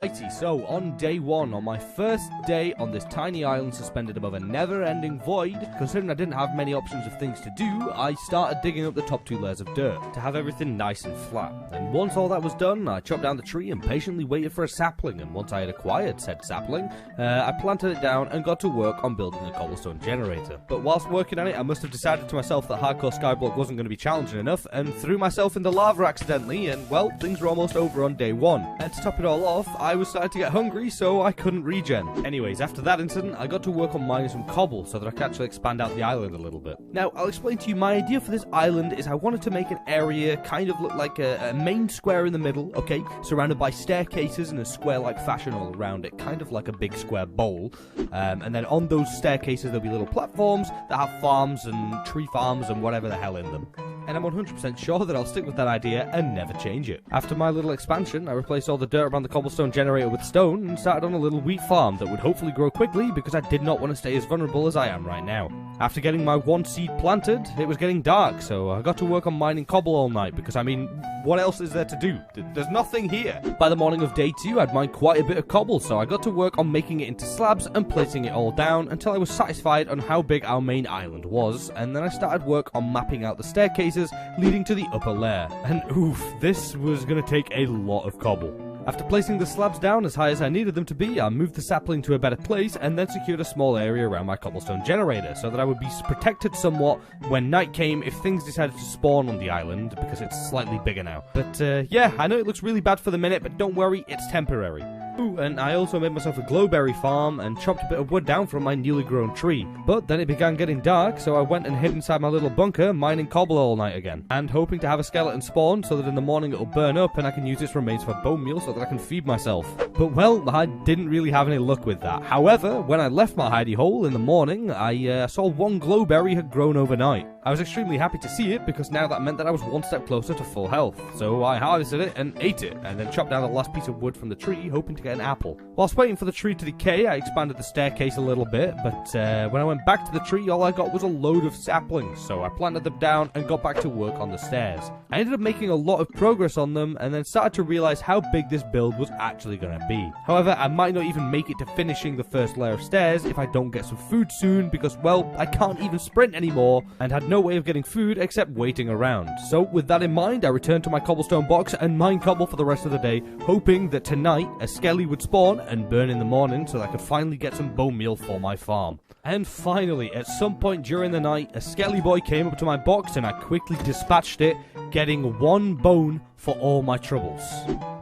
Righty, so on day one, on my first day on this tiny island suspended above a never-ending void, considering I didn't have many options of things to do, I started digging up the top 2 layers of dirt to have everything nice and flat. And once all that was done, I chopped down the tree and patiently waited for a sapling, and once I had acquired said sapling, I planted it down and got to work on building a cobblestone generator. But whilst working on it, I must have decided to myself that hardcore skyblock wasn't going to be challenging enough, and threw myself in the lava accidentally, and well, things were almost over on day 1. And to top it all off, I was starting to get hungry, so I couldn't regen. Anyways, after that incident, I got to work on mining some cobble so that I could actually expand out the island a little bit. Now, I'll explain to you, my idea for this island is I wanted to make an area kind of look like a main square in the middle, okay, surrounded by staircases in a square-like fashion all around it, kind of like a big square bowl. And then on those staircases there'll be little platforms that have farms and tree farms and whatever the hell in them. And I'm 100% sure that I'll stick with that idea and never change it. After my little expansion, I replaced all the dirt around the cobblestone generator with stone and started on a little wheat farm that would hopefully grow quickly because I did not want to stay as vulnerable as I am right now. After getting my 1 seed planted, it was getting dark, so I got to work on mining cobble all night because, I mean, what else is there to do? There's nothing here. By the morning of day 2, I'd mined quite a bit of cobble, so I got to work on making it into slabs and placing it all down until I was satisfied on how big our main island was, and then I started work on mapping out the staircases leading to the upper layer. And oof, this was going to take a lot of cobble. After placing the slabs down as high as I needed them to be, I moved the sapling to a better place and then secured a small area around my cobblestone generator so that I would be protected somewhat when night came if things decided to spawn on the island, because it's slightly bigger now. But yeah, I know it looks really bad for the minute, but don't worry, it's temporary. Ooh, and I also made myself a glowberry farm and chopped a bit of wood down from my newly grown tree. But then it began getting dark, so I went and hid inside my little bunker, mining cobble all night again, and hoping to have a skeleton spawn so that in the morning it'll burn up and I can use its remains for bone meal so that I can feed myself. But well, I didn't really have any luck with that. However, when I left my hidey hole in the morning, I saw 1 glowberry had grown overnight. I was extremely happy to see it because now that meant that I was 1 step closer to full health. So I harvested it and ate it, and then chopped down the last piece of wood from the tree, hoping to get an apple. Whilst waiting for the tree to decay, I expanded the staircase a little bit, but when I went back to the tree, all I got was a load of saplings, so I planted them down and got back to work on the stairs. I ended up making a lot of progress on them, and then started to realize how big this build was actually going to be. However, I might not even make it to finishing the first layer of stairs if I don't get some food soon, because, well, I can't even sprint anymore, and had no way of getting food except waiting around. So with that in mind, I returned to my cobblestone box and mined cobble for the rest of the day, hoping that tonight a skelly would spawn and burn in the morning so that I could finally get some bone meal for my farm. And finally, at some point during the night, a skelly boy came up to my box and I quickly dispatched it, getting 1 bone for all my troubles.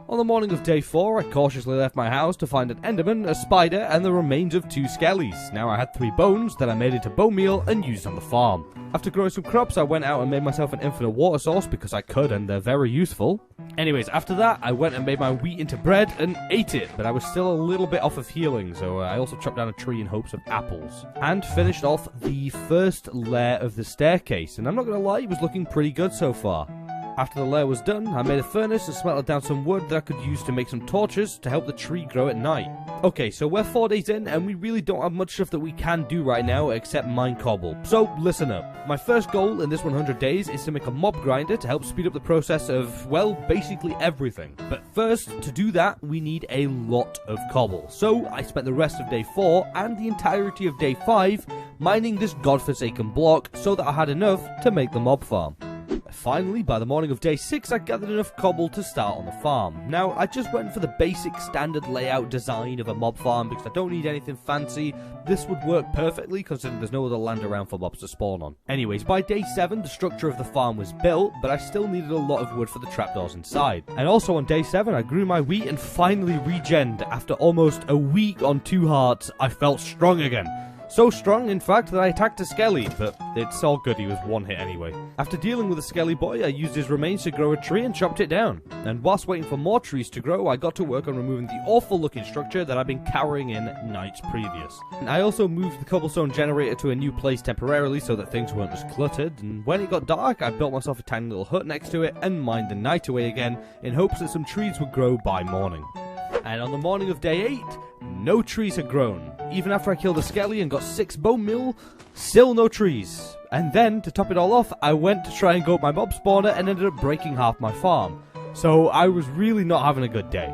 On the morning of day 4, I cautiously left my house to find an enderman, a spider, and the remains of 2 skellies. Now I had 3 bones that I made into bone meal and used on the farm. After growing some crops, I went out and made myself an infinite water source because I could, and they're very useful. Anyways, after that, I went and made my wheat into bread and ate it, but I was still a little bit off of healing, so I also chopped down a tree in hopes of apples. And finished off the first layer of the staircase, and I'm not gonna lie, it was looking pretty good so far. After the layer was done, I made a furnace and smelted down some wood that I could use to make some torches to help the tree grow at night. Okay, so we're 4 days in and we really don't have much stuff that we can do right now except mine cobble. So listen up. My first goal in this 100 days is to make a mob grinder to help speed up the process of, well, basically everything. But first, to do that, we need a lot of cobble. So I spent the rest of day 4 and the entirety of day 5 mining this godforsaken block so that I had enough to make the mob farm. Finally, by the morning of day 6, I gathered enough cobble to start on the farm. Now, I just went for the basic standard layout design of a mob farm because I don't need anything fancy. This would work perfectly considering there's no other land around for mobs to spawn on. Anyways, by day 7, the structure of the farm was built, but I still needed a lot of wood for the trapdoors inside. And also on day 7, I grew my wheat and finally regened. After almost a week on 2 hearts, I felt strong again. So strong, in fact, that I attacked a skelly, but it's all good, he was 1 hit anyway. After dealing with the skelly boy, I used his remains to grow a tree and chopped it down. And whilst waiting for more trees to grow, I got to work on removing the awful looking structure that I'd been carrying in nights previous. And I also moved the cobblestone generator to a new place temporarily so that things weren't as cluttered, and when it got dark, I built myself a tiny little hut next to it and mined the night away again in hopes that some trees would grow by morning. And on the morning of day 8, no trees had grown. Even after I killed a skelly and got 6 bone meal, still no trees. And then, to top it all off, I went to try and go up my mob spawner and ended up breaking half my farm. So I was really not having a good day.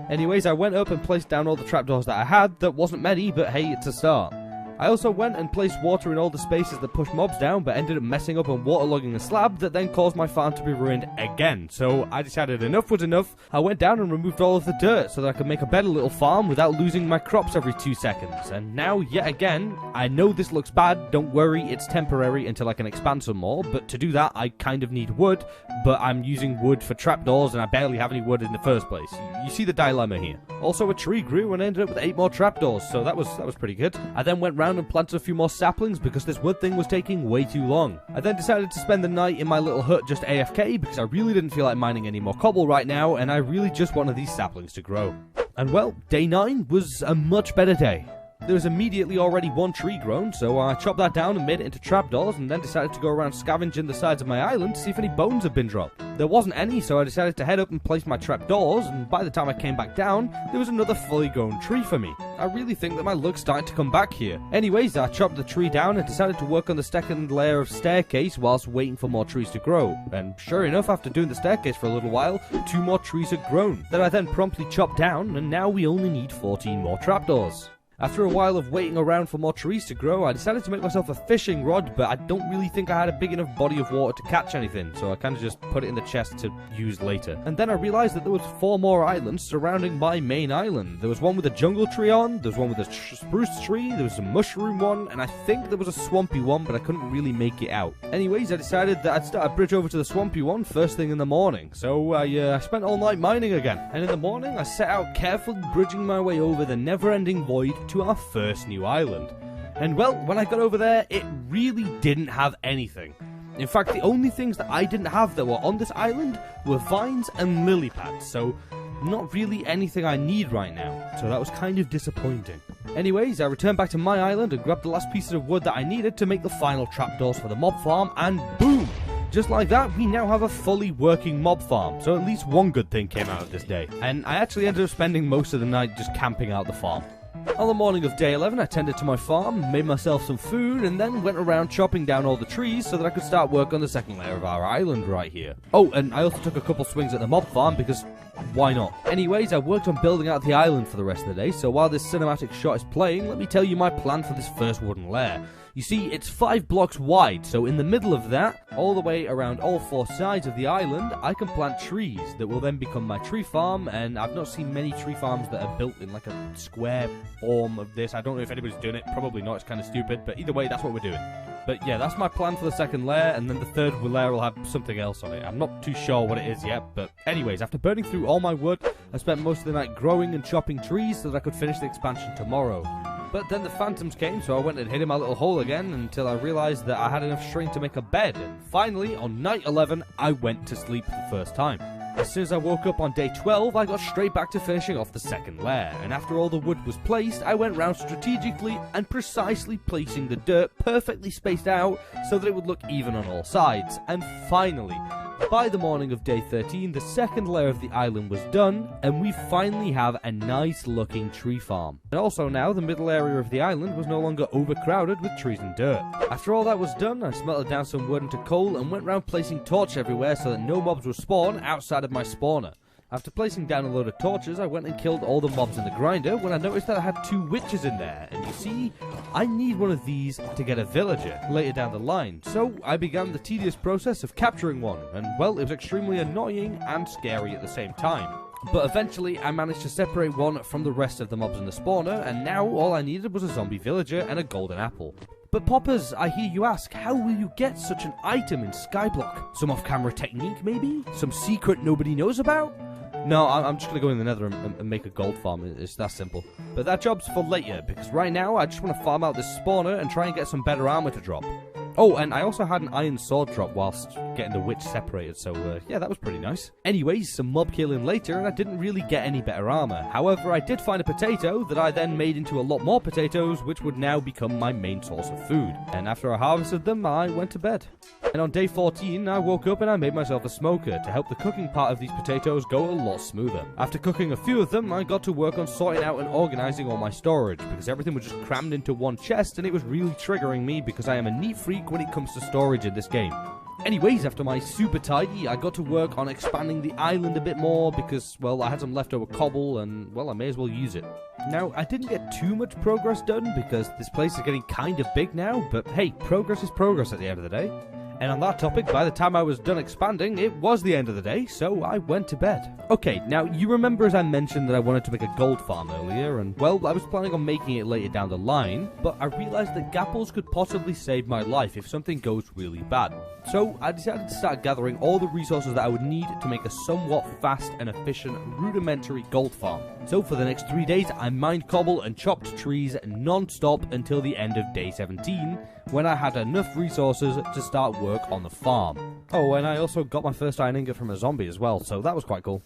Anyways, I went up and placed down all the trapdoors that I had. That wasn't many, but hey, it's a start. I also went and placed water in all the spaces that push mobs down, but ended up messing up and waterlogging a slab that then caused my farm to be ruined again. So I decided enough was enough. I went down and removed all of the dirt so that I could make a better little farm without losing my crops every 2 seconds. And now, yet again, I know this looks bad, don't worry, it's temporary until I can expand some more, but to do that I kind of need wood, but I'm using wood for trapdoors and I barely have any wood in the first place. You see the dilemma here. Also, a tree grew and I ended up with 8 more trapdoors, so that was pretty good. I then went round and planted a few more saplings because this wood thing was taking way too long. I then decided to spend the night in my little hut just AFK because I really didn't feel like mining any more cobble right now and I really just wanted these saplings to grow. And well, day 9 was a much better day. There was immediately already 1 tree grown, so I chopped that down and made it into trapdoors and then decided to go around scavenging the sides of my island to see if any bones had been dropped. There wasn't any, so I decided to head up and place my trapdoors, and by the time I came back down, there was another fully grown tree for me. I really think that my luck's starting to come back here. Anyways, I chopped the tree down and decided to work on the second layer of staircase whilst waiting for more trees to grow. And sure enough, after doing the staircase for a little while, 2 more trees had grown, that I then promptly chopped down, and now we only need 14 more trapdoors. After a while of waiting around for more trees to grow, I decided to make myself a fishing rod, but I don't really think I had a big enough body of water to catch anything, so I kind of just put it in the chest to use later. And then I realized that there was 4 more islands surrounding my main island. There was one with a jungle tree on, there was one with a spruce tree, there was a mushroom one, and I think there was a swampy one, but I couldn't really make it out. Anyways, I decided that I'd start a bridge over to the swampy one first thing in the morning, so I spent all night mining again. And in the morning, I set out carefully bridging my way over the never-ending void to our first new island. And well, when I got over there, it really didn't have anything. In fact, the only things that I didn't have that were on this island were vines and lily pads, so not really anything I need right now, so that was kind of disappointing. Anyways, I returned back to my island and grabbed the last pieces of wood that I needed to make the final trapdoors for the mob farm, and boom! Just like that, we now have a fully working mob farm, so at least one good thing came out of this day. And I actually ended up spending most of the night just camping out the farm. On the morning of day 11, I tended to my farm, made myself some food, and then went around chopping down all the trees so that I could start work on the second layer of our island right here. Oh, and I also took a couple swings at the mob farm because why not? Anyways, I worked on building out the island for the rest of the day, so while this cinematic shot is playing, let me tell you my plan for this first wooden lair. You see, it's 5 blocks wide, so in the middle of that, all the way around all 4 sides of the island, I can plant trees that will then become my tree farm, and I've not seen many tree farms that are built in like a square form of this. I don't know if anybody's doing it, probably not, it's kind of stupid, but either way, that's what we're doing. But yeah, that's my plan for the second layer, and then the third layer will have something else on it. I'm not too sure what it is yet, but anyways, after burning through all my wood, I spent most of the night growing and chopping trees so that I could finish the expansion tomorrow. But then the phantoms came, so I went and hid in my little hole again until I realized that I had enough string to make a bed. And finally, on night 11, I went to sleep for the first time. As soon as I woke up on day 12, I got straight back to finishing off the second layer. And after all the wood was placed, I went round strategically and precisely placing the dirt perfectly spaced out so that it would look even on all sides. And finally, by the morning of day 13, the second layer of the island was done, and we finally have a nice looking tree farm. And also now, the middle area of the island was no longer overcrowded with trees and dirt. After all that was done, I smelted down some wood into coal and went round placing torches everywhere so that no mobs would spawn outside of my spawner. After placing down a load of torches, I went and killed all the mobs in the grinder when I noticed that I had 2 witches in there, and you see, I need one of these to get a villager later down the line, so I began the tedious process of capturing one, and well, it was extremely annoying and scary at the same time. But eventually, I managed to separate one from the rest of the mobs in the spawner, and now all I needed was a zombie villager and a golden apple. But Poppers, I hear you ask, how will you get such an item in Skyblock? Some off-camera technique, maybe? Some secret nobody knows about? No, I'm just going to go in the nether and make a gold farm. It's that simple. But that job's for later, because right now I just want to farm out this spawner and try and get some better armor to drop. Oh, and I also had an iron sword drop whilst getting the witch separated, so yeah, that was pretty nice. Anyways, some mob killing later, and I didn't really get any better armor. However, I did find a potato that I then made into a lot more potatoes, which would now become my main source of food. And after I harvested them, I went to bed. And on day 14, I woke up and I made myself a smoker to help the cooking part of these potatoes go a lot smoother. After cooking a few of them, I got to work on sorting out and organizing all my storage, because everything was just crammed into one chest, and it was really triggering me because I am a neat freak when it comes to storage in this game. Anyways, after my super tidy, I got to work on expanding the island a bit more because, well, I had some leftover cobble and, well, I may as well use it. Now, I didn't get too much progress done because this place is getting kind of big now, but hey, progress is progress at the end of the day. And on that topic, by the time I was done expanding, it was the end of the day, so I went to bed. Okay, now you remember as I mentioned that I wanted to make a gold farm earlier, and well, I was planning on making it later down the line, but I realized that gapples could possibly save my life if something goes really bad. So I decided to start gathering all the resources that I would need to make a somewhat fast and efficient rudimentary gold farm. So for the next 3 days, I mined cobble and chopped trees non-stop until the end of day 17, when I had enough resources to start work on the farm. Oh, and I also got my first iron ingot from a zombie as well, so that was quite cool.